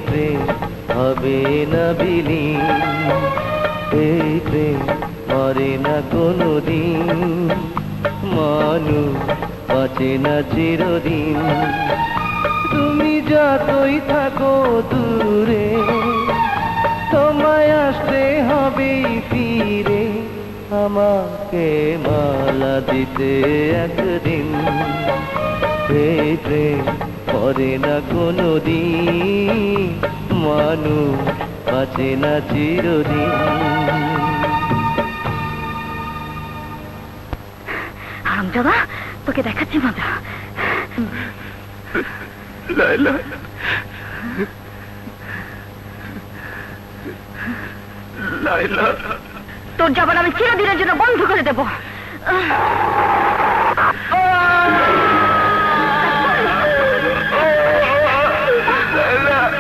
প্রেম হবে না বিলীন, এই প্রেম মরে না কোনোদিন, মানুষ বাঁচে না চিরদিন। তুমি যতই থাকো দূরে, তোমায় আসতে হবে ফিরে, আমাকে মালা দিতে একদিন। এই প্রেম করে না কোনোদিন, মানুষ বাঁচে না চিরদিন। হারামজাদা, তোকে দেখাচ্ছি মজা। লায়লা, লায়লা, তোর জবান আমি চিরদিনের জন্য বন্ধ করে দেবো।